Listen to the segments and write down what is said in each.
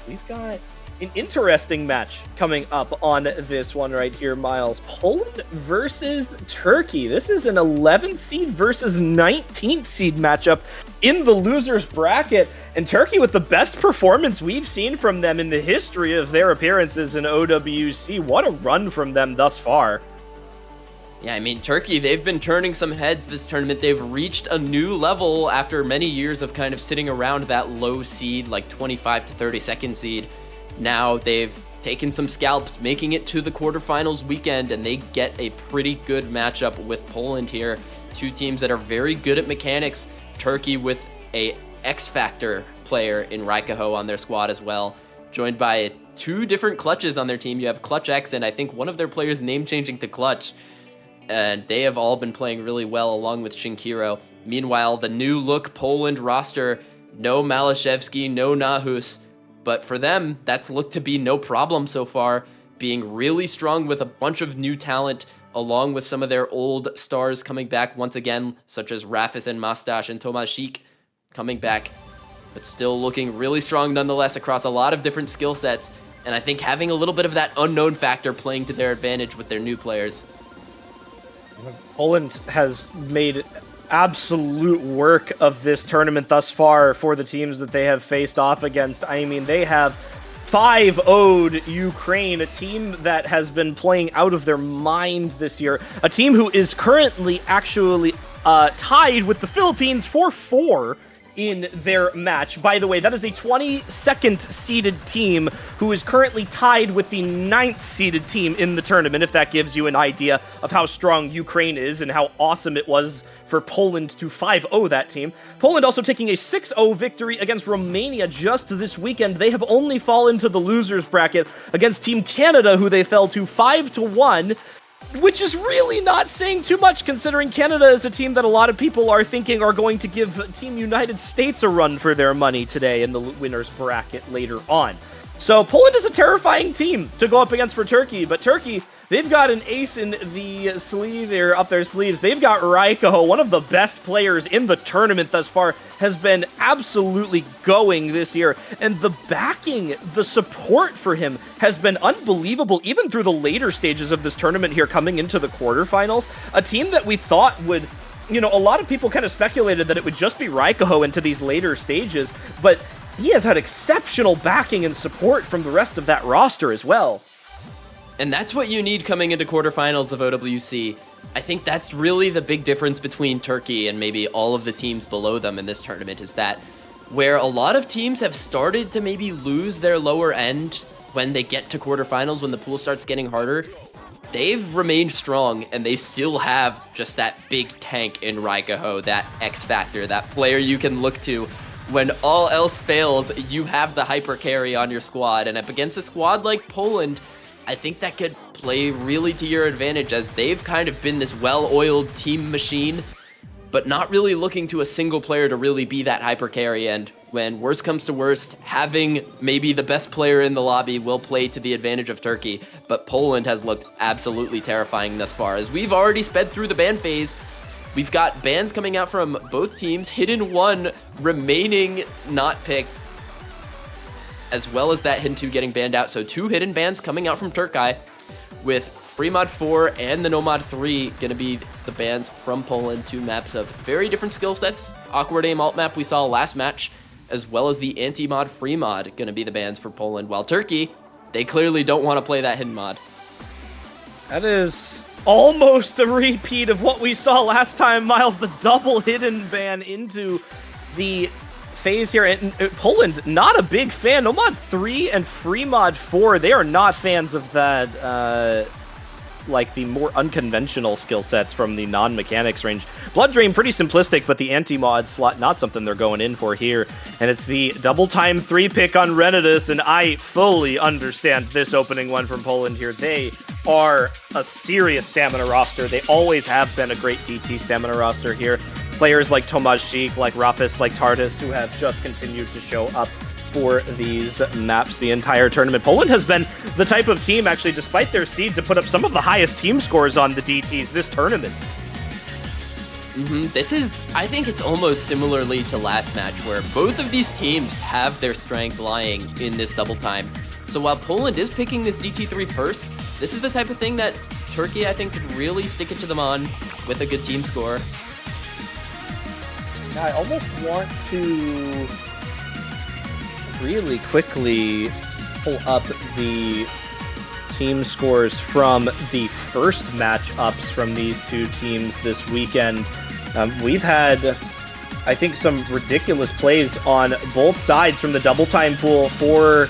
we've got an interesting match coming up on this one right here, Miles. Poland versus Turkey. This is an 11th seed versus 19th seed matchup in the losers bracket. And Turkey with the best performance we've seen from them in the history of their appearances in OWC. What a run from them thus far. Yeah, I mean, Turkey, they've been turning some heads this tournament. They've reached a new level after many years of kind of sitting around that low seed, like 25 to 32nd seed. Now they've taken some scalps, making it to the quarterfinals weekend, and they get a pretty good matchup with Poland here. Two teams that are very good at mechanics. Turkey with a X-Factor player in Raikaho on their squad as well, joined by two different clutches on their team. You have Clutch X, and I think one of their players name-changing to Clutch, and they have all been playing really well along with Shinkiro. Meanwhile, the new look Poland roster, no Malashevsky, no Nahus, but for them, that's looked to be no problem so far, being really strong with a bunch of new talent, along with some of their old stars coming back once again, such as Rafis and Mastash and Tomashik coming back, but still looking really strong nonetheless across a lot of different skill sets, and I think having a little bit of that unknown factor playing to their advantage with their new players. Poland has made absolute work of this tournament thus far for the teams that they have faced off against. I mean, they have 5-0'd Ukraine, a team that has been playing out of their mind this year, a team who is currently actually tied with the Philippines for 4 in their match. By the way, that is a 22nd seeded team who is currently tied with the 9th seeded team in the tournament, if that gives you an idea of how strong Ukraine is and how awesome it was for Poland to 5-0 that team. Poland also taking a 6-0 victory against Romania just this weekend. They have only fallen to the losers bracket against Team Canada, who they fell to 5-1, which is really not saying too much, considering Canada is a team that a lot of people are thinking are going to give Team United States a run for their money today in the winners bracket later on. So Poland is a terrifying team to go up against for Turkey, but Turkey, they've got an ace in the sleeve there, up their sleeves. They've got Raikaho, one of the best players in the tournament thus far, has been absolutely going this year. And the backing, the support for him has been unbelievable, even through the later stages of this tournament here coming into the quarterfinals. A team that we thought would, you know, a lot of people kind of speculated that it would just be Raikaho into these later stages, but he has had exceptional backing and support from the rest of that roster as well. And that's what you need coming into quarterfinals of OWC. I think that's really the big difference between Turkey and maybe all of the teams below them in this tournament, is that where a lot of teams have started to maybe lose their lower end when they get to quarterfinals, when the pool starts getting harder, they've remained strong, and they still have just that big tank in Raikaho, that X factor, that player you can look to when all else fails. You have the hyper carry on your squad, and up against a squad like Poland, I think that could play really to your advantage, as they've kind of been this well-oiled team machine, but not really looking to a single player to really be that hyper carry. And when worst comes to worst, having maybe the best player in the lobby will play to the advantage of Turkey. But Poland has looked absolutely terrifying thus far. As we've already sped through the ban phase, we've got bans coming out from both teams, Hidden 1 remaining not picked, as well as that Hidden 2 getting banned out. So 2 hidden bans coming out from Turkiye, with Free Mod 4 and the Nomad 3 going to be the bans from Poland. 2 maps of very different skill sets. Awkward Aim alt map we saw last match, as well as the anti-mod free mod going to be the bans for Poland, while Turkey, they clearly don't want to play that hidden mod. That is almost a repeat of what we saw last time, Miles, the double hidden ban into the phase here. And Poland, not a big fan. No Mod 3 and Free Mod 4, they are not fans of that, like the more unconventional skill sets from the non-mechanics range. Blood Drain, pretty simplistic, but the anti-mod slot, not something they're going in for here. And it's the double time 3 pick on Renidus, and I fully understand this opening one from Poland here. They are a serious stamina roster. They always have been a great DT stamina roster here. Players like Tomashik, like Rafis, like Tardis, who have just continued to show up for these maps the entire tournament. Poland has been the type of team, actually, despite their seed, to put up some of the highest team scores on the DTs this tournament. This is, I think it's almost similarly to last match, where both of these teams have their strength lying in this double time. So while Poland is picking this DT3 first, this is the type of thing that Turkey, I think, could really stick it to them on with a good team score. I almost want to really quickly pull up the team scores from the first matchups from these two teams this weekend. We've had, I think, some ridiculous plays on both sides from the double time pool for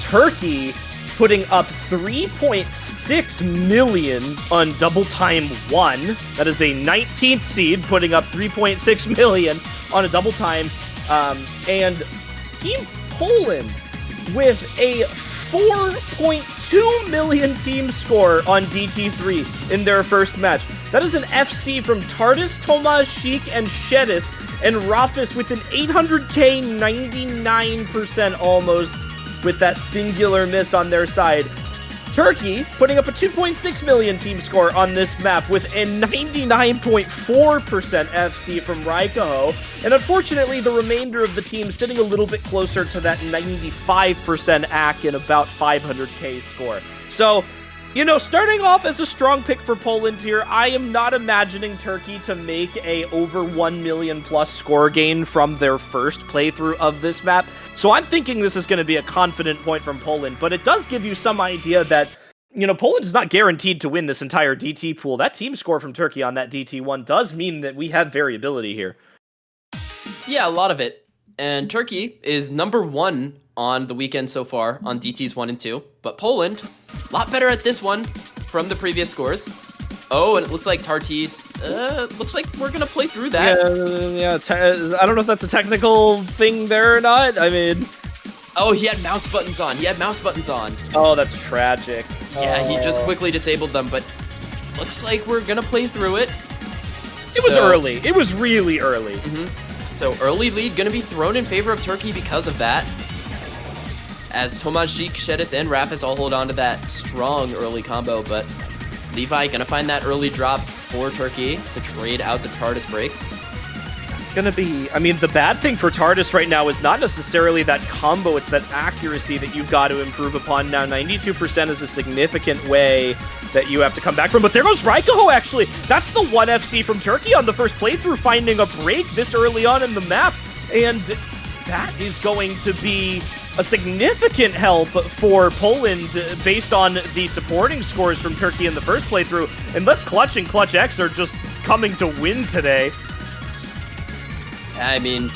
Turkey, putting up 3.6 million on double time 1. That is a 19th seed, putting up 3.6 million on a double time. And Team Poland with a 4.2 million team score on DT3 in their first match. That is an FC from Tardis, Tomaszczyk, and Shedis, and Rafis with an 800k 99% almost with that singular miss on their side. Turkey putting up a 2.6 million team score on this map with a 99.4% FC from Raikaho, and unfortunately the remainder of the team sitting a little bit closer to that 95% AC and about 500k score. So, you know, starting off as a strong pick for Poland here, I am not imagining Turkey to make a over 1 million plus score gain from their first playthrough of this map. So I'm thinking this is going to be a confident point from Poland, but it does give you some idea that, you know, Poland is not guaranteed to win this entire DT pool. That team score from Turkey on that DT1 does mean that we have variability here. Yeah, a lot of it. And Turkey is number 1 on the weekend so far on DTs 1 and 2, but Poland, a lot better at this one from the previous scores. Oh, and it looks like Tartis, looks like we're going to play through that. Yeah, I don't know if that's a technical thing there or not. I mean... Oh, he had mouse buttons on. Oh, that's tragic. Yeah, he just quickly disabled them, but looks like we're going to play through it. It was early. It was really early. So early lead going to be thrown in favor of Turkey because of that. As Tomaszczyk, Shedis, and Rafis all hold on to that strong early combo, but Levi gonna find that early drop for Turkey to trade out the Tardis breaks. It's gonna be, I mean, the bad thing for Tardis right now is not necessarily that combo, it's that accuracy that you've got to improve upon now. 92% is a significant way that you have to come back from, but there goes Raikaho actually. That's the 1 FC from Turkey on the first playthrough, finding a break this early on in the map, and that is going to be a significant help for Poland based on the supporting scores from Turkey in the first playthrough, unless Clutch and Clutch X are just coming to win today. I mean,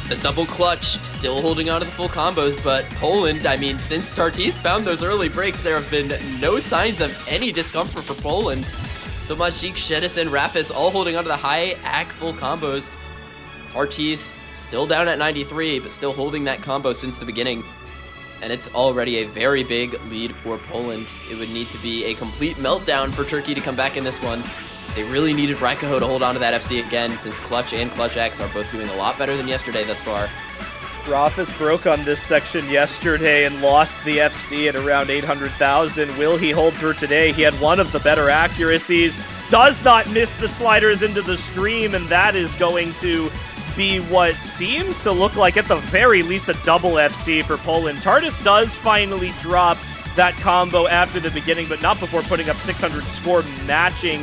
the double Clutch still holding on to the full combos, but Poland, I mean, since Tartis found those early breaks, there have been no signs of any discomfort for Poland. Tomaszczyk, Shedis, and Rafis all holding on to the high AC full combos. Tartis still down at 93, but still holding that combo since the beginning. And it's already a very big lead for Poland. It would need to be a complete meltdown for Turkey to come back in this one. They really needed Raikaho to hold on to that FC again, since Clutch and Clutch X are both doing a lot better than yesterday thus far. Rafis broke on this section yesterday and lost the FC at around 800,000. Will he hold through today? He had one of the better accuracies. Does not miss the sliders into the stream, and that is going to be what seems to look like, at the very least, a double FC for Poland. Tardis does finally drop that combo after the beginning, but not before putting up 600 score, matching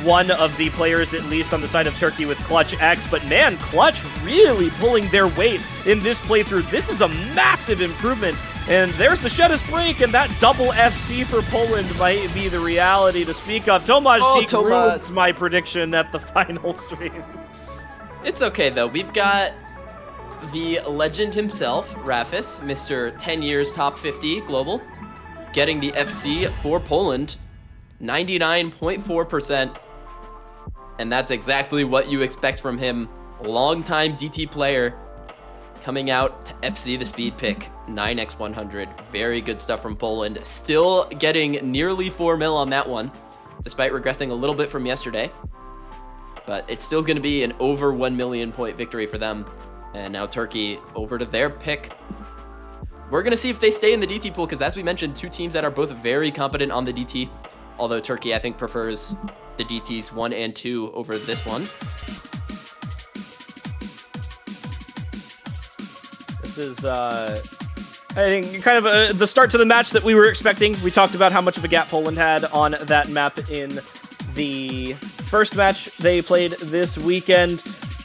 one of the players, at least on the side of Turkey, with Clutch X. But man, Clutch really pulling their weight in this playthrough. This is a massive improvement. And there's the Shedis break, and that double FC for Poland might be the reality to speak of. Tomaszczyk ruins my prediction at the final stream. It's okay, though. We've got the legend himself, Rafis, Mr. 10 years top 50 global, getting the FC for Poland, 99.4%. And that's exactly what you expect from him. Longtime DT player coming out to FC the speed pick, 9x100. Very good stuff from Poland. Still getting nearly 4 mil on that one, despite regressing a little bit from yesterday. But it's still going to be an over 1 million point victory for them. And now Turkey over to their pick. We're going to see if they stay in the DT pool, because as we mentioned, two teams that are both very competent on the DT. Although Turkey, I think, prefers the DTs 1 and 2 over this one. This is, I think, kind of the start to the match that we were expecting. We talked about how much of a gap Poland had on that map in the first match they played this weekend.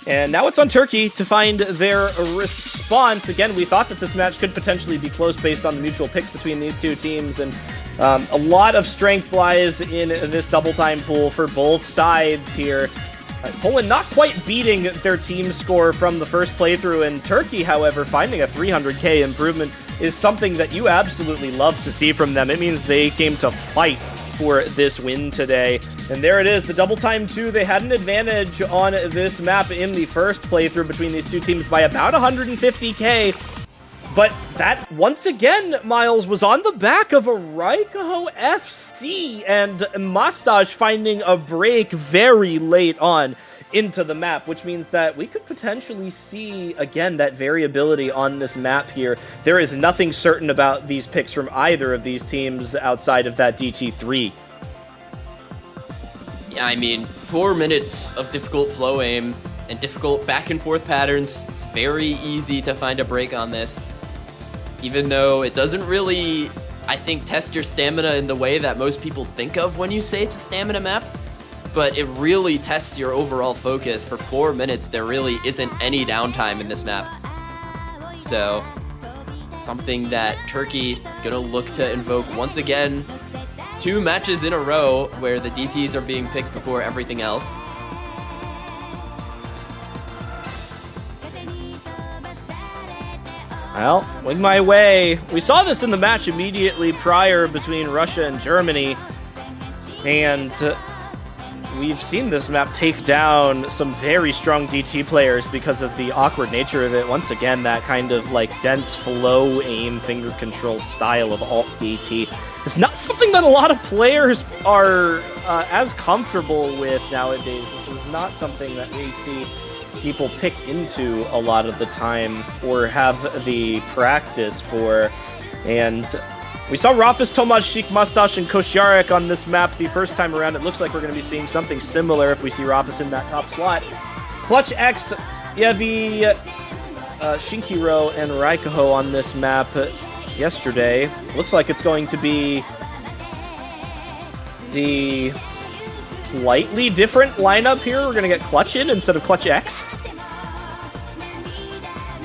And now it's on Turkey to find their response. Again, we thought that this match could potentially be close based on the mutual picks between these two teams. And a lot of strength lies in this double time pool for both sides here. Poland not quite beating their team score from the first playthrough, and Turkey, however, finding a 300k improvement is something that you absolutely love to see from them. It means they came to fight for this win today. And there it is, the double time 2. They had an advantage on this map in the first playthrough between these two teams by about 150k. But that, once again, Miles, was on the back of a Raikaho FC and Mustache finding a break very late on into the map, which means that we could potentially see, again, that variability on this map here. There is nothing certain about these picks from either of these teams outside of that DT3. Yeah, I mean, 4 minutes of difficult flow aim and difficult back and forth patterns. It's very easy to find a break on this. Even though it doesn't really, I think, test your stamina in the way that most people think of when you say it's a stamina map, but it really tests your overall focus. For 4 minutes, there really isn't any downtime in this map. So, something that Turkey gonna look to invoke once again. 2 matches in a row where the DTs are being picked before everything else. Well, wing my way. We saw this in the match immediately prior between Russia and Germany, and we've seen this map take down some very strong DT players because of the awkward nature of it. Once again, that kind of like dense flow aim finger control style of alt DT. It's not something that a lot of players are as comfortable with nowadays. This is not something that we see people pick into a lot of the time or have the practice for. And we saw Rafis, Tomasz, Mustache, and Kosiarek on this map the first time around. It looks like we're going to be seeing something similar if we see Rafis in that top slot. Clutch X, Yevi, Shinkiro, and Raikaho on this map yesterday. Looks like it's going to be the slightly different lineup here. We're going to get Clutch in instead of Clutch X.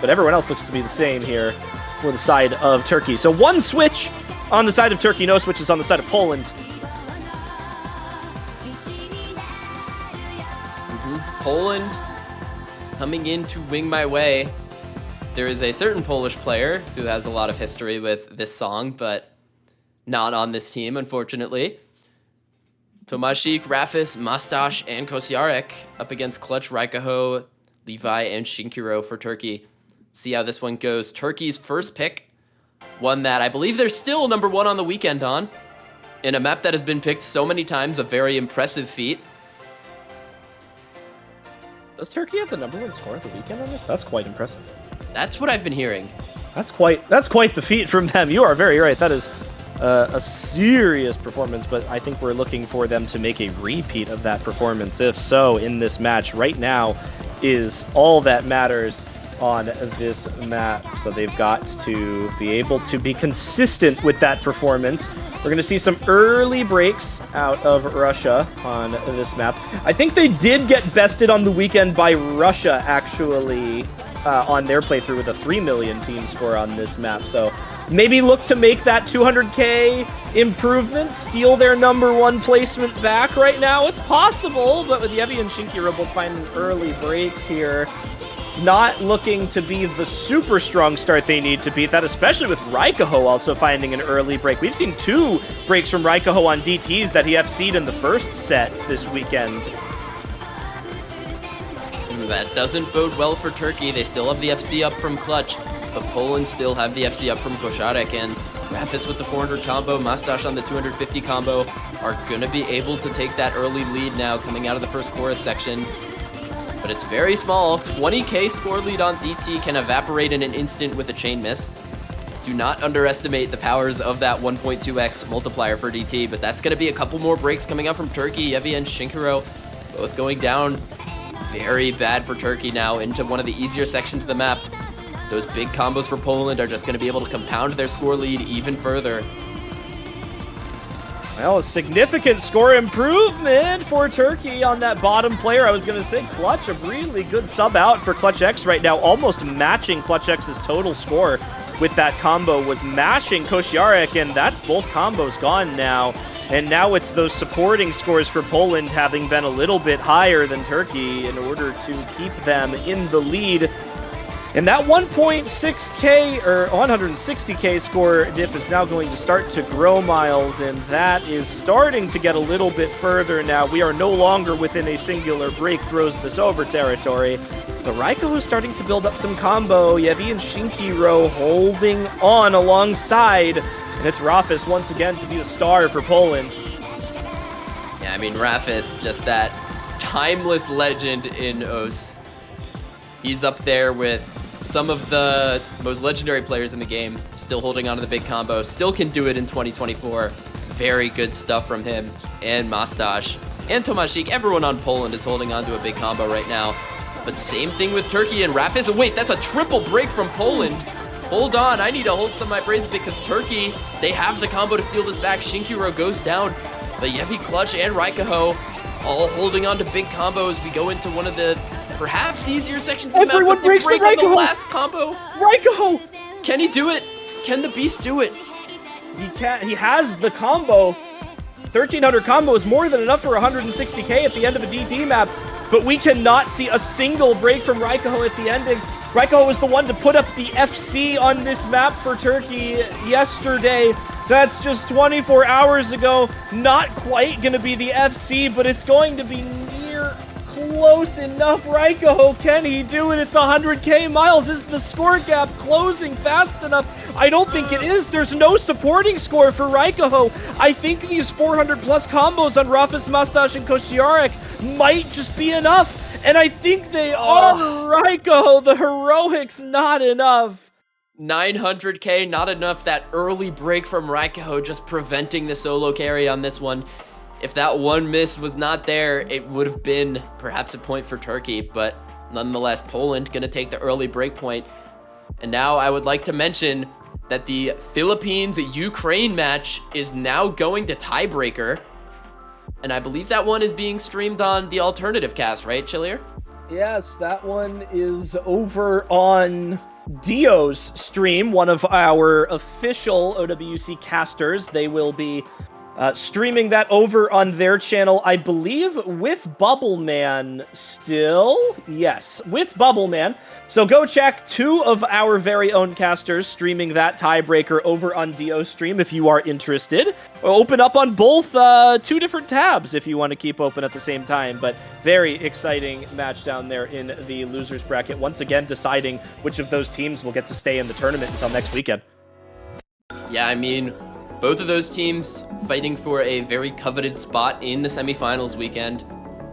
But everyone else looks to be the same here for the side of Turkey. So one switch on the side of Turkey, no switches on the side of Poland. Poland coming in to wing my way. There is a certain Polish player who has a lot of history with this song, but not on this team, unfortunately. Tomashik, Rafis, Mustache, and Kosiarek up against Clutch, Raikaho, Levi, and Shinkiro for Turkey. See how this one goes. Turkey's first pick, one that I believe they're still number 1 on the weekend on, in a map that has been picked so many times, a very impressive feat. Does Turkey have the number 1 score at the weekend on this? That's quite impressive. That's what I've been hearing. That's quite the feat from them. You are very right. That is a serious performance, but I think we're looking for them to make a repeat of that performance. If so, in this match right now is all that matters on this map. So they've got to be able to be consistent with that performance. We're going to see some early breaks out of Russia on this map. I think they did get bested on the weekend by Russia, actually, on their playthrough with a 3 million team score on this map. So maybe look to make that 200k improvement, steal their number 1 placement back right now. It's possible, but with Yevi and Shinkiro both finding early breaks here, it's not looking to be the super strong start they need to beat that, especially with Raikaho also finding an early break. We've seen 2 breaks from Raikaho on DTs that he FC'd in the first set this weekend. That doesn't bode well for Turkey. They still have the FC up from Clutch, but Poland still have the FC up from Kosiarek, and Rafis with the 400 combo, Mustache on the 250 combo are going to be able to take that early lead now coming out of the first chorus section. But it's very small. 20k score lead on DT can evaporate in an instant with a chain miss. Do not underestimate the powers of that 1.2x multiplier for DT, but that's going to be a couple more breaks coming out from Turkey. Yevi and Shinkiro both going down. Very bad for Turkey now into one of the easier sections of the map. Those big combos for Poland are just going to be able to compound their score lead even further. Well, a significant score improvement for Turkey on that bottom player. I was going to say Clutch, a really good sub out for Clutch X right now, almost matching Clutch X's total score with that combo, was mashing Kosciarek, and that's both combos gone now. And now it's those supporting scores for Poland having been a little bit higher than Turkey in order to keep them in the lead. And that 1.6k or 160k score dip is now going to start to grow, Miles, and that is starting to get a little bit further now. We are no longer within a singular break throws this over territory. But Raiko is starting to build up some combo. Yevi and Shinkiro holding on alongside. And it's Rafis once again to be the star for Poland. Yeah, I mean, Rafis, just that timeless legend in OS. He's up there with some of the most legendary players in the game, still holding on to the big combo, still can do it in 2024. Very good stuff from him and Mastash and Tomashik. Everyone on Poland is holding on to a big combo right now. But same thing with Turkey and Rafis. Oh, wait, that's a triple break from Poland. Hold on, I need to hold some of my praise because Turkey, they have the combo to steal this back. Shinkiro goes down, but Yevi, Clutch, and Raikaho all holding on to big combos. We go into one of the perhaps easier sections of the map. Everyone breaks for on the Raikaho. last combo. Raikaho! Can he do it? Can the Beast do it? He can't. He has the combo. 1300 combo is more than enough for 160k at the end of a DT map, but we cannot see a single break from Raikaho at the ending. Raikaho was the one to put up the FC on this map for Turkey yesterday. That's just 24 hours ago. Not quite going to be the FC, but it's going to be near close enough. Raikaho, can he do it? It's 100k. Miles, is the score gap closing fast enough? I don't think it is. There's no supporting score for Raikaho. I think these 400 plus combos on Rafis, Mastash, and Kosciarek might just be enough. And I think they are. Raikaho, the heroics, not enough. 900k, not enough. That early break from Raikaho just preventing the solo carry on this one. If that one miss was not there, it would have been perhaps a point for Turkey, but nonetheless, Poland gonna take the early break point. And now I would like to mention that the Philippines-Ukraine match is now going to tiebreaker. And I believe that one is being streamed on the alternative cast, right, Chillier? Yes, that one is over on Dio's stream, one of our official OWC casters. They will be streaming that over on their channel, I believe, with Bubbleman still. Yes, with Bubbleman. So go check two of our very own casters streaming that tiebreaker over on Dio's stream if you are interested. Open up on both two different tabs if you want to keep open at the same time. But very exciting match down there in the losers bracket. Once again, deciding which of those teams will get to stay in the tournament until next weekend. Yeah, I mean, both of those teams fighting for a very coveted spot in the semifinals weekend.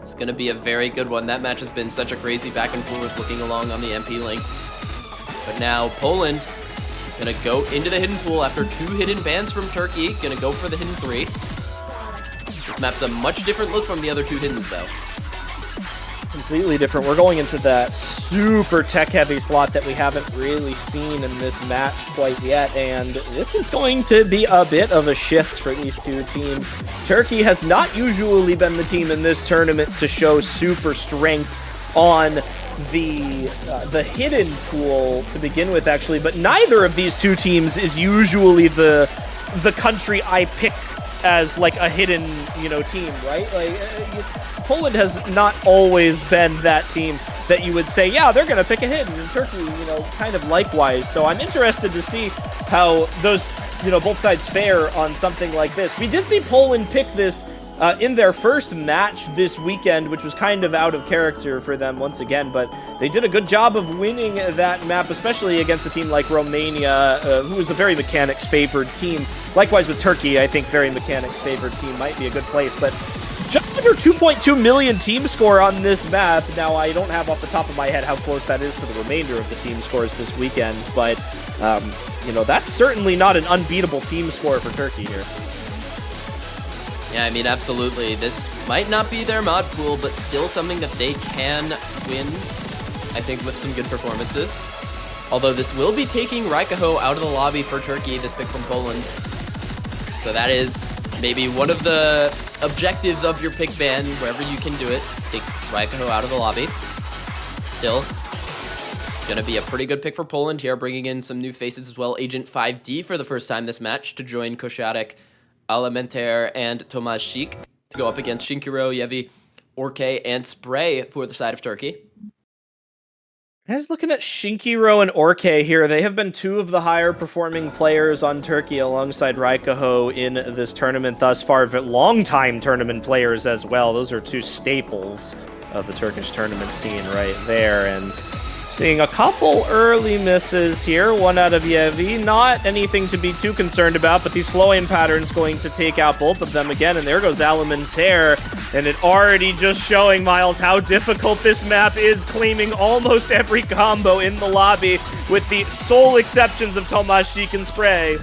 It's going to be a very good one. That match has been such a crazy back and forth looking along on the MP link. But now Poland going to go into the hidden pool after two hidden bans from Turkey. Going to go for the hidden three. This map's a much different look from the other two hiddens though. Completely different. We're going into that super tech-heavy slot that we haven't really seen in this match quite yet, and this is going to be a bit of a shift for these two teams. Turkey has not usually been the team in this tournament to show super strength on the hidden pool to begin with, actually, but neither of these two teams is usually the country I pick as like a hidden, team, right? Like Poland has not always been that team that you would say, yeah, they're going to pick a hidden, and Turkey, kind of likewise. So I'm interested to see how those, both sides fare on something like this. We did see Poland pick this in their first match this weekend, which was kind of out of character for them once again, but they did a good job of winning that map, especially against a team like Romania, who is a very mechanics-favored team. Likewise with Turkey, I think very mechanics-favored team might be a good place, but just under 2.2 million team score on this map. Now, I don't have off the top of my head how close that is for the remainder of the team scores this weekend, but you know, that's certainly not an unbeatable team score for Turkey here. Yeah, I mean, absolutely. This might not be their mod pool, but still something that they can win, I think, with some good performances. Although this will be taking Raikaho out of the lobby for Turkey, this pick from Poland. So that is maybe one of the objectives of your pick ban, wherever you can do it. Take Raikaho out of the lobby. Still, gonna be a pretty good pick for Poland here, bringing in some new faces as well. Agent 5D for the first time this match to join Kosiarek, Alimentaire, and Tomasz Sik to go up against Shinkiro, Yevi, Orke, and Spray for the side of Turkey. I was looking at Shinkiro and Orke here. They have been two of the higher performing players on Turkey alongside Raikaho in this tournament thus far. Long-time tournament players as well. Those are two staples of the Turkish tournament scene right there. And seeing a couple early misses here, one out of Yevi. Not anything to be too concerned about, but these flow-aim patterns going to take out both of them again. And there goes Alimentaire. And it already just showing, Miles, how difficult this map is, claiming almost every combo in the lobby, with the sole exceptions of Tomasz Sik and Spray.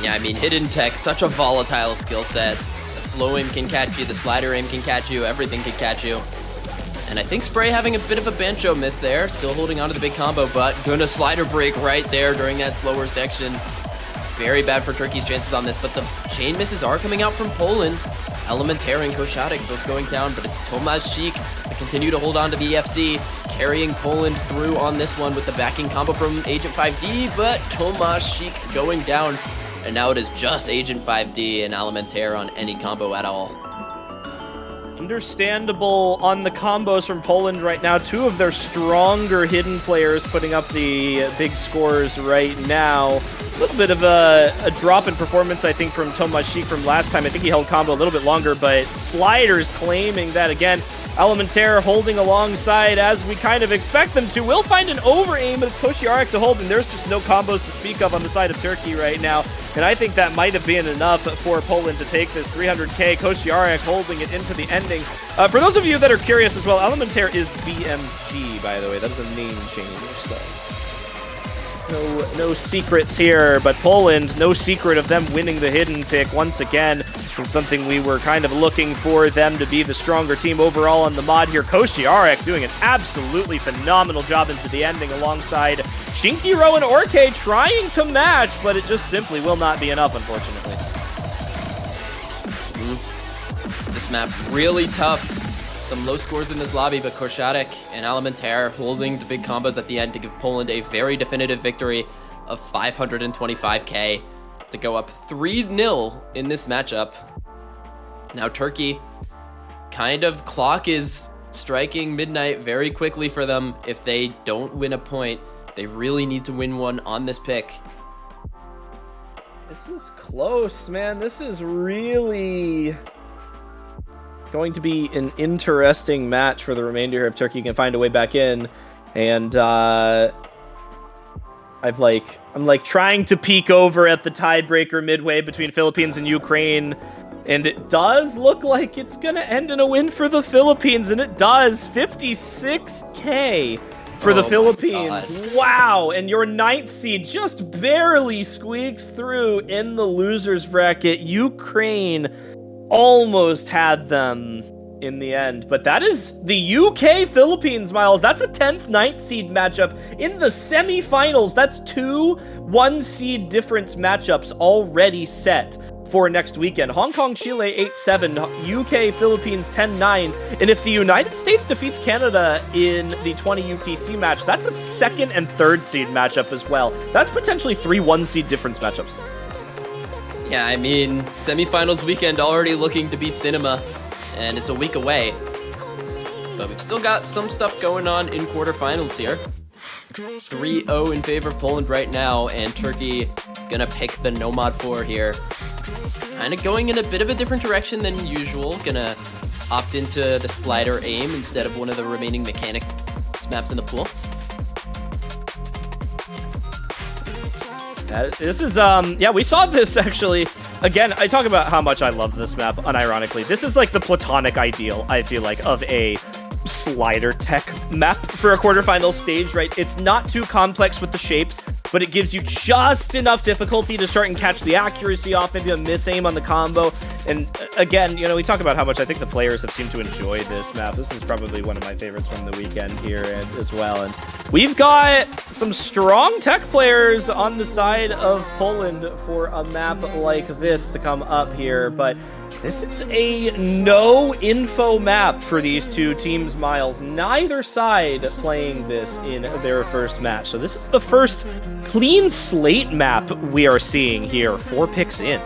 Yeah, I mean, hidden tech, such a volatile skill set. The flow aim can catch you, the slider aim can catch you, everything can catch you. And I think Spray having a bit of a Bancho miss there, still holding on to the big combo, but gonna slider break right there during that slower section. Very bad for Turkey's chances on this, but the chain misses are coming out from Poland. Alimentaire and Kosiarek both going down, but it's Tomasz Sik to continue to hold on to the EFC, carrying Poland through on this one with the backing combo from Agent 5D, but Tomasz Sik going down, and now it is just Agent 5D and Alimentaire on any combo at all. Understandable on the combos from Poland right now. Two of their stronger hidden players putting up the big scores right now. A little bit of a drop in performance, I think, from Tomasz Sik from last time. I think he held combo a little bit longer, but Sliders claiming that again. Alimentaire holding alongside as we kind of expect them to. Will find an over-aim, but it's Kosiarek to hold, and there's just no combos to speak of on the side of Turkey right now. And I think that might have been enough for Poland to take this 300k. Kosiarek holding it into the ending. For those of you that are curious as well, Alimentaire is BMG, by the way. That is a name change, so no secrets here, but Poland, no secret of them winning the hidden pick once again. It's something we were kind of looking for them to be the stronger team overall on the mod here. Kosiarek doing an absolutely phenomenal job into the ending alongside Shinkiro and Orke trying to match, but it just simply will not be enough, unfortunately. This map really tough. Some low scores in this lobby, but Kosiarek and Alimentaire holding the big combos at the end to give Poland a very definitive victory of 525k to go up 3-0 in this matchup. Now Turkey, kind of clock is striking midnight very quickly for them. If they don't win a point, they really need to win one on this pick. This is close, man. This is really going to be an interesting match for the remainder if Turkey can find a way back in. And I'm trying to peek over at the tiebreaker midway between Philippines and Ukraine, and it does look like it's gonna end in a win for the Philippines, and it does. 56k for the Philippines. Wow, and your 9th seed just barely squeaks through in the losers bracket. Ukraine almost had them in the end, but that is the UK Philippines, Miles. That's a 10th, 9th seed matchup in the semifinals. That's 2 1-seed difference matchups already set for next weekend. Hong Kong, Chile 8-7, UK, Philippines 10-9, and if the United States defeats Canada in the 20 UTC match, that's a 2nd and 3rd seed matchup as well. That's potentially 3 1-seed difference matchups. Yeah, I mean, semifinals weekend already looking to be cinema, and it's a week away. But we've still got some stuff going on in quarterfinals here. 3-0 in favor of Poland right now, and Turkey gonna pick the no mod 4 here. Kind of going in a bit of a different direction than usual. Gonna opt into the slider aim instead of one of the remaining mechanic maps in the pool. This is, yeah, we saw this actually. Again, I talk about how much I love this map, unironically. This is like the platonic ideal, I feel like, of a slider tech map for a quarterfinal stage, right? It's not too complex with the shapes, but it gives you just enough difficulty to start and catch the accuracy off, maybe a miss aim on the combo. And again, you know, we talk about how much I think the players have seemed to enjoy this map. This is probably one of my favorites from the weekend here as well. And we've got some strong tech players on the side of Poland for a map like this to come up here, but this is a no info map for these two teams, Miles. Neither side playing this in their first match. So this is the first clean slate map we are seeing here, 4 picks in.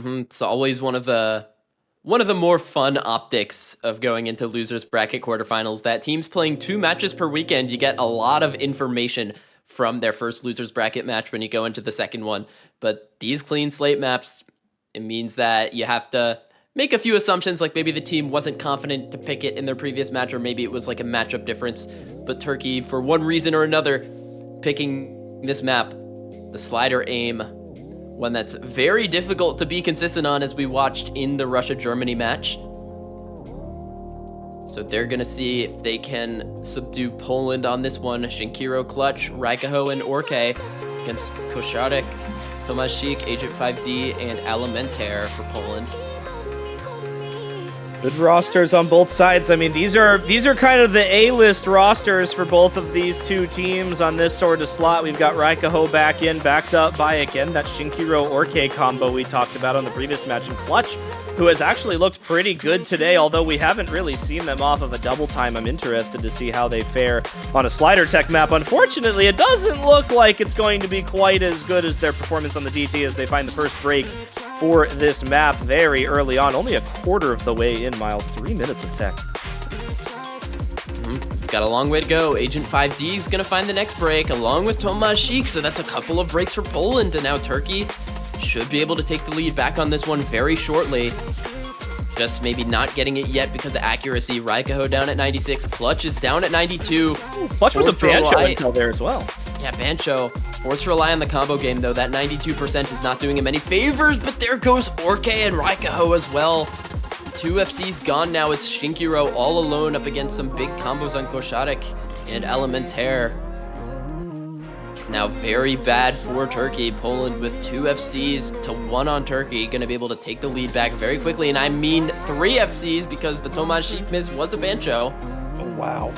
It's always one of the more fun optics of going into losers bracket quarterfinals, that teams playing 2 matches per weekend, you get a lot of information from their first losers bracket match when you go into the second one. But these clean slate maps, it means that you have to make a few assumptions, like maybe the team wasn't confident to pick it in their previous match, or maybe it was like a matchup difference. But Turkey, for one reason or another, picking this map, the slider aim, one that's very difficult to be consistent on, as we watched in the Russia-Germany match. So they're going to see if they can subdue Poland on this one. Shinkiro, Clutch, Raikaho, and Orke against Koszarek, Tomaszczyk, Agent 5D, and Alimentaire for Poland. Good rosters on both sides. I mean, these are kind of the A-list rosters for both of these two teams on this sort of slot. We've got Raikaho back in, backed up by, again, that Shinkiro-Orke combo we talked about on the previous match, and Clutch, who has actually looked pretty good today, although we haven't really seen them off of a double time. I'm interested to see how they fare on a slider tech map. Unfortunately, it doesn't look like it's going to be quite as good as their performance on the DT as they find the first break for this map very early on. Only a quarter of the way in, Miles. 3 minutes of tech. Got a long way to go. Agent 5D is going to find the next break, along with Tomaszczyk, so that's a couple of breaks for Poland, and now Turkey should be able to take the lead back on this one very shortly. Just maybe not getting it yet because of accuracy. Raikaho down at 96. Clutch is down at 92. Clutch was a Bancho until there as well. Yeah, Bancho. Forced to rely on the combo game, though. That 92% is not doing him any favors, but there goes Orke and Raikaho as well. 2 FCs gone now. It's Shinkiro all alone up against some big combos on Koszarek and Alimentaire. Now very bad for Turkey. Poland with 2 FCs to 1 on Turkey, going to be able to take the lead back very quickly. And I mean 3 FCs because the Tomaszczyk miss was a Bancho. Oh, wow.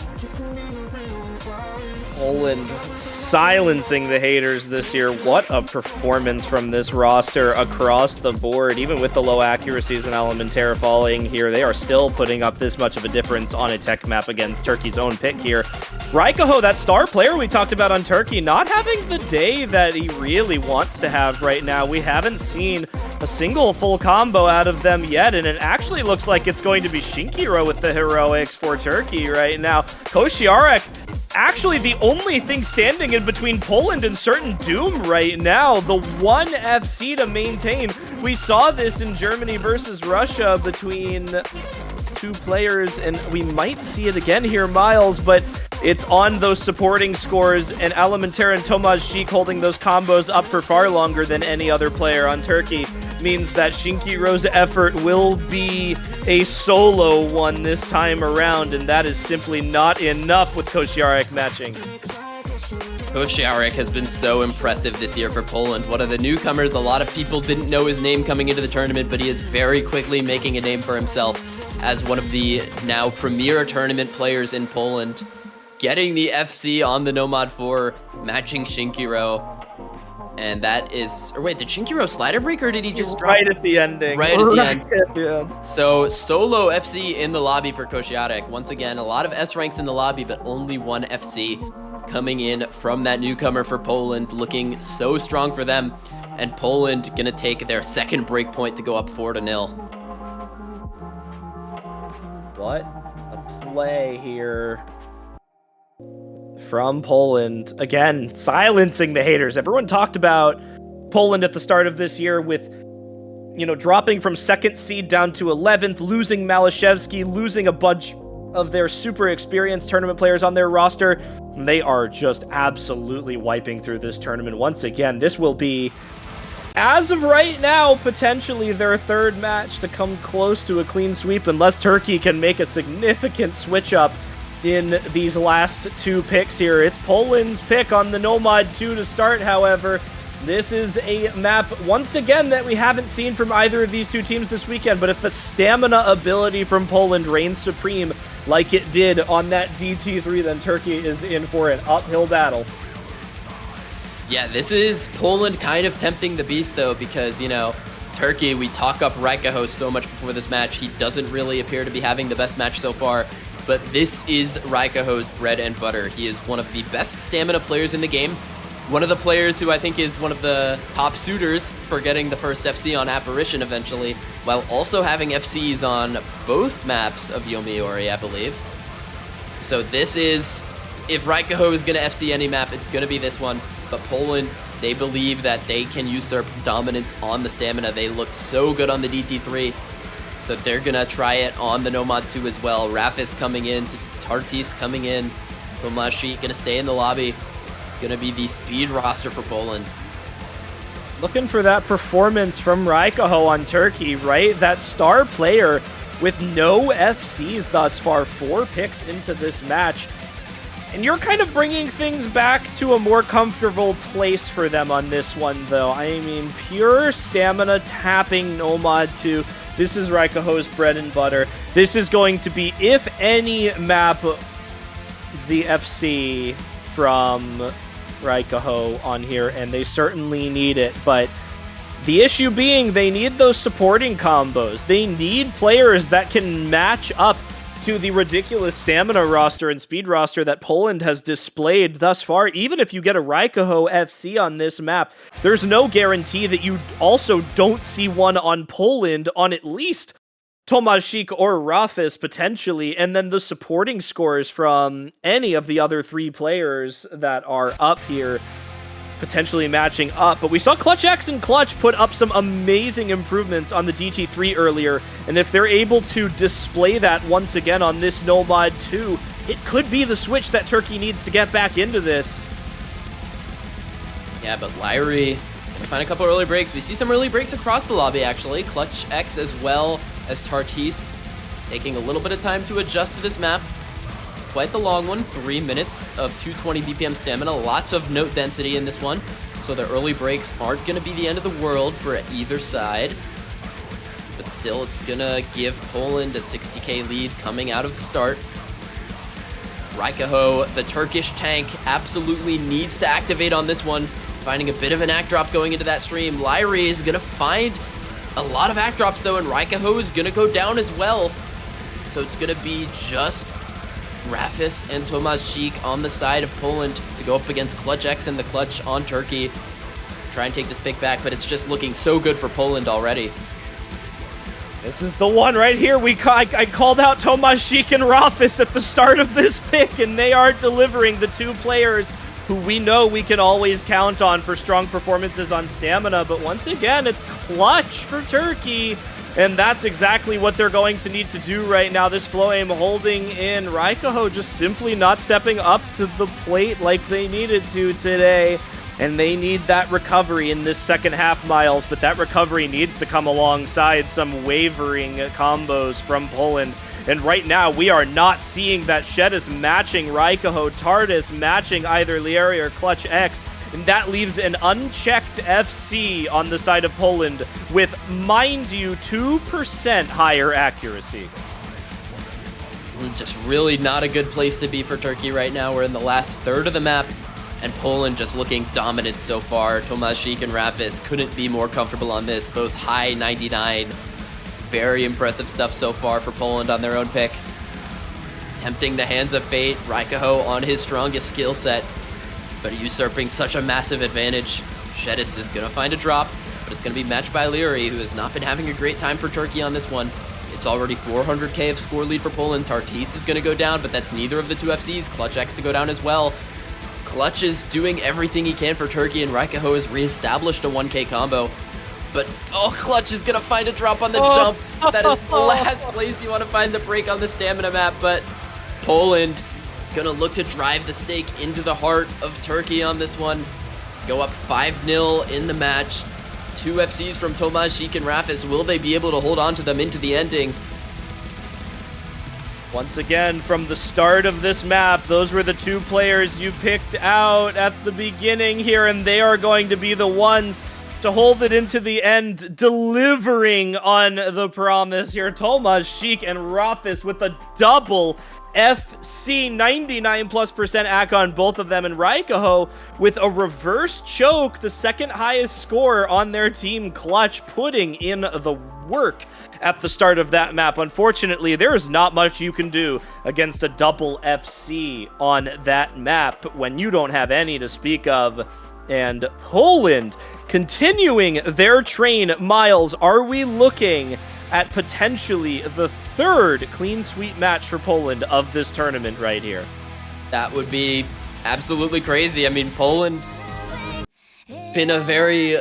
Poland silencing the haters this year. What a performance from this roster across the board. Even with the low accuracies and Alimentaire falling here, they are still putting up this much of a difference on a tech map against Turkey's own pick here. Raikaho, that star player we talked about on Turkey, not having the day that he really wants to have right now. We haven't seen a single full combo out of them yet, and it actually looks like it's going to be Shinkiro with the heroics for Turkey right now. Koszarek, actually the only thing standing in between Poland and certain doom right now. The 1 FC to maintain. We saw this in Germany versus Russia between 2 players, and we might see it again here, Miles, but it's on those supporting scores, and Alimentaire and Tomaszczyk holding those combos up for far longer than any other player on Turkey means that Shinkiro's effort will be a solo one this time around, and that is simply not enough with Koszarek matching. Koszarek has been so impressive this year for Poland. One of the newcomers, a lot of people didn't know his name coming into the tournament, but he is very quickly making a name for himself as one of the now premier tournament players in Poland. Getting the FC on the Nomad 4, matching Shinkiro. And that is... Or wait, did Shinkiro slider break, or did he just drop? Right at the ending. Right at the end. So, solo FC in the lobby for Koszarek. Once again, a lot of S ranks in the lobby, but only 1 FC coming in from that newcomer for Poland, looking so strong for them. And Poland gonna take their second break point to go up 4-0. What a play here from Poland. Again, silencing the haters. Everyone talked about Poland at the start of this year with, you know, dropping from 2nd seed down to 11th, losing Malashevsky, losing a bunch of their super experienced tournament players on their roster. They are just absolutely wiping through this tournament once again. This will be as of right now, potentially their third match to come close to a clean sweep, unless Turkey can make a significant switch up in these last two picks here. It's Poland's pick on the Nomad 2 to start, however. This is a map, once again, that we haven't seen from either of these two teams this weekend, but if the stamina ability from Poland reigns supreme like it did on that DT3, then Turkey is in for an uphill battle. Yeah, this is Poland kind of tempting the beast, though, because, you know, Turkey, we talk up Raikaho so much before this match. He doesn't really appear to be having the best match so far, but this is Raikaho's bread and butter. He is one of the best stamina players in the game. One of the players who I think is one of the top suitors for getting the first FC on Apparition eventually, while also having FCs on both maps of Yomiuri, I believe. So this is, if Raikaho is going to FC any map, it's going to be this one. But Poland, they believe that they can usurp dominance on the stamina. They looked so good on the DT3, so they're going to try it on the Nomad 2 as well. Rafis coming in, Tartis coming in, Tomashi going to stay in the lobby. Going to be the speed roster for Poland. Looking for that performance from Raikaho on Turkey, right? That star player with no FCs thus far, 4 picks into this match. And you're kind of bringing things back to a more comfortable place for them on this one, though. I mean, pure stamina tapping Nomad 2. This is Raikaho's bread and butter. This is going to be, if any map, the FC from Raikaho on here, and they certainly need it. But the issue being, they need those supporting combos. They need players that can match up to the ridiculous stamina roster and speed roster that Poland has displayed thus far. Even if you get a Raikaho FC on this map, there's no guarantee that you also don't see one on Poland on at least Tomaszczyk or Rafis potentially, and then the supporting scores from any of the other 3 players that are up here potentially matching up. But we saw Clutch X and Clutch put up some amazing improvements on the DT3 earlier, and if they're able to display that once again on this Nomad 2, it could be the switch that Turkey needs to get back into this. Yeah, but Lyrie gonna find a couple early breaks. We see some early breaks across the lobby, actually. Clutch X as well as Tartis taking a little bit of time to adjust to this map. It's quite the long one, 3 minutes of 220 BPM stamina, lots of note density in this one, so the early breaks aren't going to be the end of the world for either side, but still it's going to give Poland a 60k lead coming out of the start. Raikaho, the Turkish tank, absolutely needs to activate on this one, finding a bit of an act drop going into that stream. Lyrie is going to find a lot of act drops, though, and Raikaho is going to go down as well. So it's going to be just Rafis and Tomaszczyk on the side of Poland to go up against Clutch X and the Clutch on Turkey. Try and take this pick back, but it's just looking so good for Poland already. This is the one right here. I called out Tomaszczyk and Rafis at the start of this pick, and they are delivering, the 2 players who we know we can always count on for strong performances on stamina. But once again, it's Clutch for Turkey, and that's exactly what they're going to need to do right now. This flow aim holding in. Raikaho just simply not stepping up to the plate like they needed to today, and they need that recovery in this second half, Miles, but that recovery needs to come alongside some wavering combos from Poland. And right now, we are not seeing that. Shedis matching Raikaho, Tartis matching either Lyrie or Clutch X, and that leaves an unchecked FC on the side of Poland with, mind you, 2% higher accuracy. Just really not a good place to be for Turkey right now. We're in the last third of the map, and Poland just looking dominant so far. Tomaszczyk and Rafis couldn't be more comfortable on this, both high 99. Very impressive stuff so far for Poland on their own pick. Tempting the hands of fate, Raikaho on his strongest skill set, but usurping such a massive advantage. Shedis is going to find a drop, but it's going to be matched by Lyrie, who has not been having a great time for Turkey on this one. It's already 400k of score lead for Poland. Tartis is going to go down, but that's neither of the 2 FCs. Clutch X to go down as well. Clutch is doing everything he can for Turkey, and Raikaho has reestablished a 1k combo. But, oh, Clutch is going to find a drop on the jump. That is the last place you want to find the break on the stamina map. But Poland going to look to drive the stake into the heart of Turkey on this one. Go up 5-0 in the match. 2 FCs from Tomas, Sheik, and Rafis. Will they be able to hold on to them into the ending? Once again, from the start of this map, those were the 2 players you picked out at the beginning here, and they are going to be the ones to hold it into the end, delivering on the promise here. Tomas, Sheik, and Rafis with a double FC, 99+% ACK on both of them, and Raikaho with a reverse choke, the second highest score on their team Clutch, putting in the work at the start of that map. Unfortunately, there is not much you can do against a double FC on that map when you don't have any to speak of. And Poland continuing their train. Miles, are we looking at potentially the 3rd clean sweep match for Poland of this tournament right here? That would be absolutely crazy. I mean, Poland been a very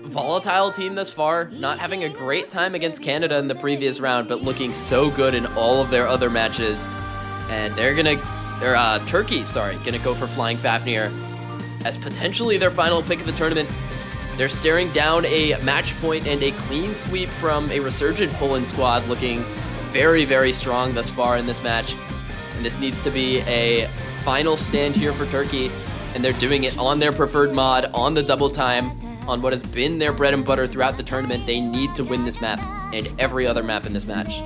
volatile team thus far, not having a great time against Canada in the previous round, but looking so good in all of their other matches. And they're Turkey, gonna go for Flying Fafnir as potentially their final pick of the tournament. They're staring down a match point and a clean sweep from a resurgent Poland squad, looking very, very strong thus far in this match. And this needs to be a final stand here for Turkey, and they're doing it on their preferred mod, on the double time, on what has been their bread and butter throughout the tournament. They need to win this map and every other map in this match.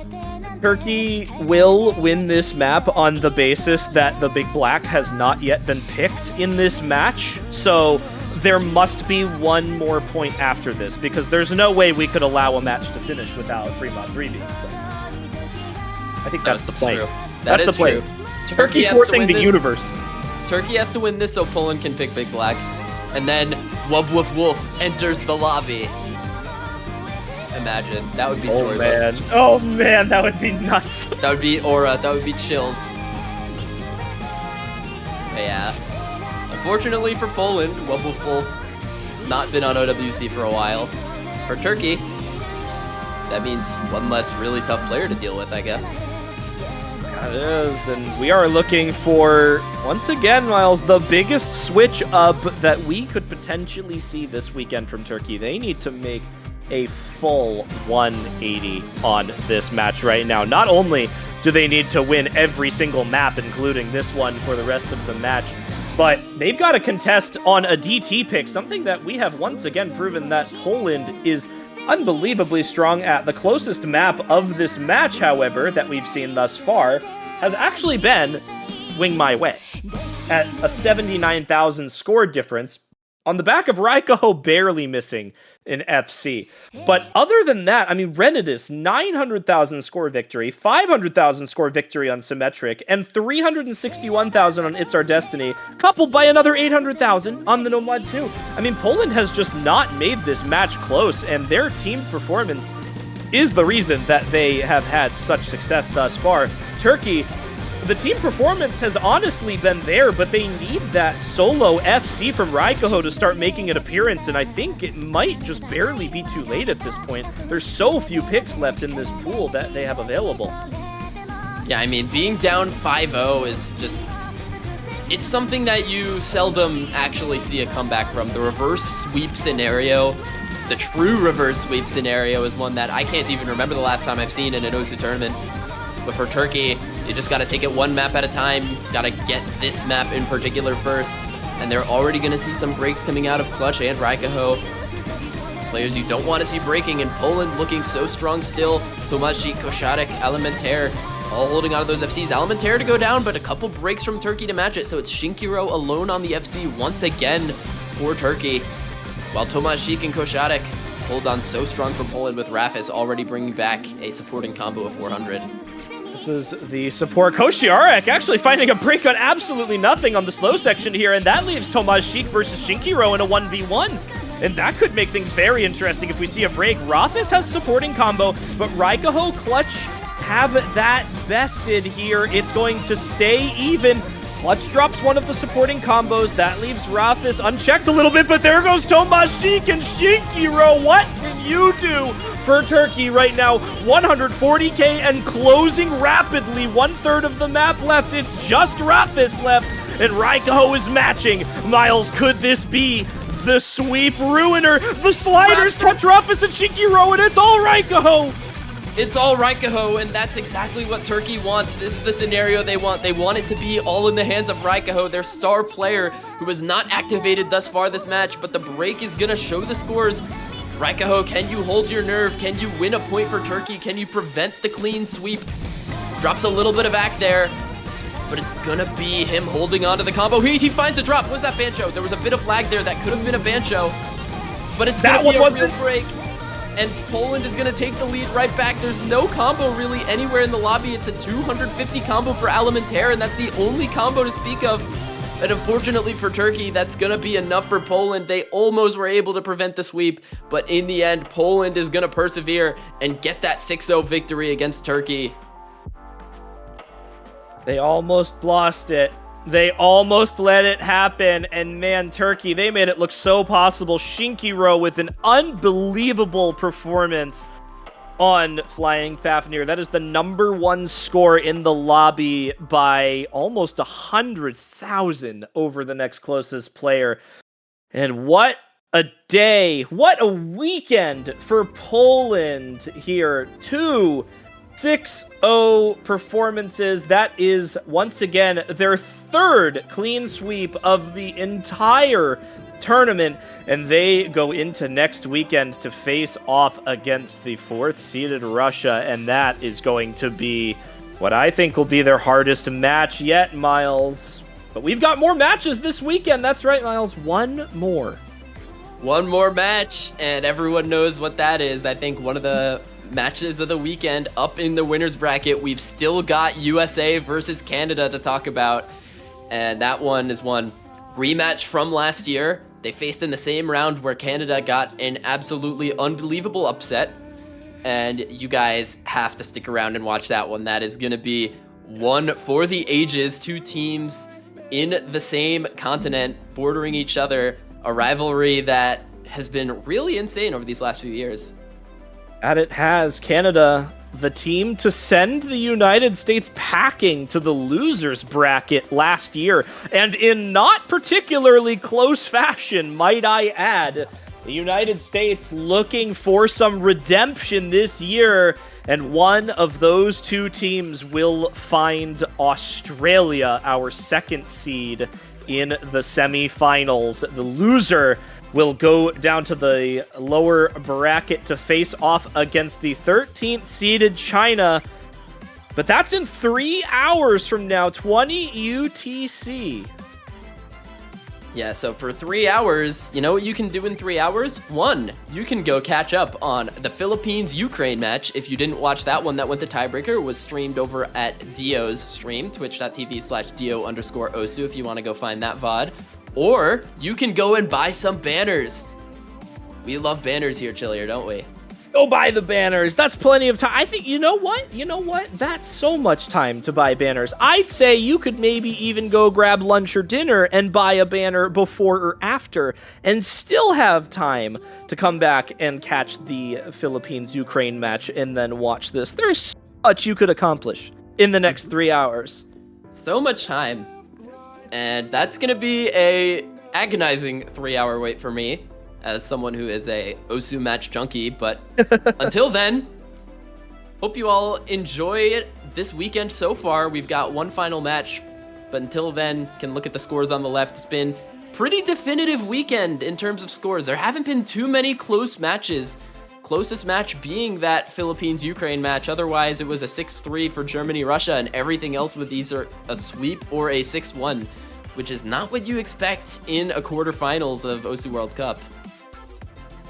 Turkey will win this map on the basis that the Big Black has not yet been picked in this match, so there must be one more point after this, because there's no way we could allow a match to finish without 3-mod 3v. I think that's the play. True. That's the play. Turkey forcing the universe. Turkey has to win this so Poland can pick Big Black. And then Wub Woof Wolf enters the lobby. Imagine. That would be storybook. Oh man, that would be nuts. That would be aura. That would be chills. But yeah. Unfortunately for Poland, Wub Woof Wolf not been on OWC for a while. For Turkey, that means one less really tough player to deal with, I guess. It is, and we are looking for, once again, Miles, the biggest switch up that we could potentially see this weekend from Turkey. They need to make a full 180 on this match right now. Not only do they need to win every single map, including this one for the rest of the match, but they've got to contest on a DT pick, something that we have once again proven that Poland is unbelievably strong at. The closest map of this match, however, that we've seen thus far, has actually been Wing My Way, at a 79,000 score difference, on the back of Raikaho barely missing in FC. But other than that, I mean, Renidus, 900,000 score victory, 500,000 score victory on Symmetric, and 361,000 on It's Our Destiny, coupled by another 800,000 on the Nomad 2. I mean, Poland has just not made this match close, and their team performance is the reason that they have had such success thus far. Turkey, the team performance has honestly been there, but they need that solo FC from Raikaho to start making an appearance, and I think it might just barely be too late at this point. There's so few picks left in this pool that they have available. Yeah, I mean, being down 5-0 is just... it's something that you seldom actually see a comeback from. The reverse sweep scenario, the true reverse sweep scenario, is one that I can't even remember the last time I've seen in an OSU tournament. But for Turkey, you just got to take it one map at a time. Got to get this map in particular first. And they're already going to see some breaks coming out of Clutch and Raikaho. Players you don't want to see breaking, and Poland looking so strong still. Tomashi, Koszarek, Alimentaire, all holding on to those FCs. Alimentaire to go down, but a couple breaks from Turkey to match it. So it's Shinkiro alone on the FC once again for Turkey. While Tomashi and Koszarek hold on so strong for Poland, with Rafis already bringing back a supporting combo of 400. This is the support. Koszarek actually finding a break on absolutely nothing on the slow section here, and that leaves Tomas Sheik versus Shinkiro in a 1v1. And that could make things very interesting if we see a break. Rafis has supporting combo, but Raikaho, Clutch have that bested here. It's going to stay even. Clutch drops one of the supporting combos. That leaves Rafis unchecked a little bit, but there goes Tomas Sheik and Shinkiro. What can you do for Turkey right now? 140k and closing rapidly. 1/3 of the map left. It's just Rafis left, and Raikaho is matching. Miles, could this be the sweep ruiner. The sliders kept Ruffus and Shikiro, and it's all Raikaho. It's all Raikaho, and that's exactly what Turkey wants. This is the scenario they want. They want it to be all in the hands of Raikaho, their star player, who is not activated thus far this match, but the break is going to show the scores. Raikaho, can you hold your nerve? Can you win a point for Turkey? Can you prevent the clean sweep? Drops a little bit of act there, but it's going to be him holding on to the combo. He finds a drop. Was that Bancho? There was a bit of lag there. That could have been a Bancho, but it's going to be a real break. And Poland is going to take the lead right back. There's no combo really anywhere in the lobby. It's a 250 combo for Elementaire, and that's the only combo to speak of. And unfortunately for Turkey, that's going to be enough for Poland. They almost were able to prevent the sweep, but in the end, Poland is going to persevere and get that 6-0 victory against Turkey. They almost lost it. They almost let it happen, and man, Turkey, they made it look so possible. Shinkiro with an unbelievable performance on Flying Fafnir. That is the #1 score in the lobby by almost 100,000 over the next closest player. And what a day, what a weekend for Poland here. 2 6-0 performances. That is, once again, their 3rd clean sweep of the entire tournament, and they go into next weekend to face off against the 4th-seeded Russia, and that is going to be what I think will be their hardest match yet, Miles. But we've got more matches this weekend. That's right, Miles. One more match, and everyone knows what that is. I think one of the matches of the weekend up in the winners bracket. We've still got USA versus Canada to talk about, and that one is one rematch from last year. They faced in the same round where Canada got an absolutely unbelievable upset, and you guys have to stick around and watch that one. That is going to be one for the ages. 2 teams in the same continent bordering each other, a rivalry that has been really insane over these last few years. And it has. Canada, the team to send the United States packing to the losers bracket last year, and in not particularly close fashion, might I add. The United States looking for some redemption this year, and one of those 2 teams will find Australia, our 2nd seed, in the semifinals. The loser will go down to the lower bracket to face off against the 13th seeded China. But that's in 3 hours from now, 20 UTC. Yeah, so for 3 hours, you know what you can do in 3 hours? 1, you can go catch up on the Philippines-Ukraine match. If you didn't watch that one, that went to tiebreaker. It was streamed over at Dio's stream, twitch.tv/Dio_Osu if you want to go find that VOD. Or you can go and buy some banners. We love banners here, Chillier, don't we? Go buy the banners. That's plenty of time. I think, you know what? That's so much time to buy banners. I'd say you could maybe even go grab lunch or dinner and buy a banner before or after and still have time to come back and catch the Philippines-Ukraine match and then watch this. There's so much you could accomplish in the next 3 hours. So much time. And that's going to be a agonizing 3-hour wait for me as someone who is a Osu match junkie. But until then, hope you all enjoy it this weekend so far. We've got one final match, but until then, can look at the scores on the left. It's been pretty definitive weekend in terms of scores. There haven't been too many close matches. Closest match being that Philippines-Ukraine match. Otherwise, it was a 6-3 for Germany-Russia, and everything else was either a sweep or a 6-1, which is not what you expect in a quarterfinals of Osu World Cup.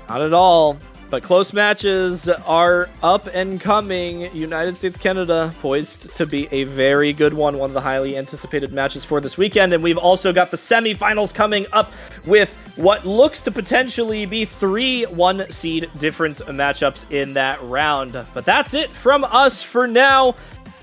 Not at all. But close matches are up and coming. United States-Canada poised to be a very good one of the highly anticipated matches for this weekend. And we've also got the semifinals coming up with what looks to potentially be 3 1-seed difference matchups in that round. But that's it from us for now.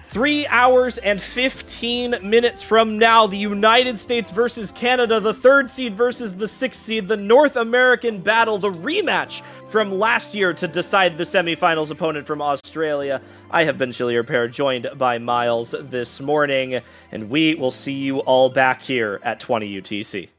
3 hours and 15 minutes from now, the United States versus Canada, the 3rd seed versus the 6th seed, the North American battle, the rematch from last year to decide the semifinals opponent from Australia. I have been Chillier Pear, joined by Miles this morning, and we will see you all back here at 20 UTC.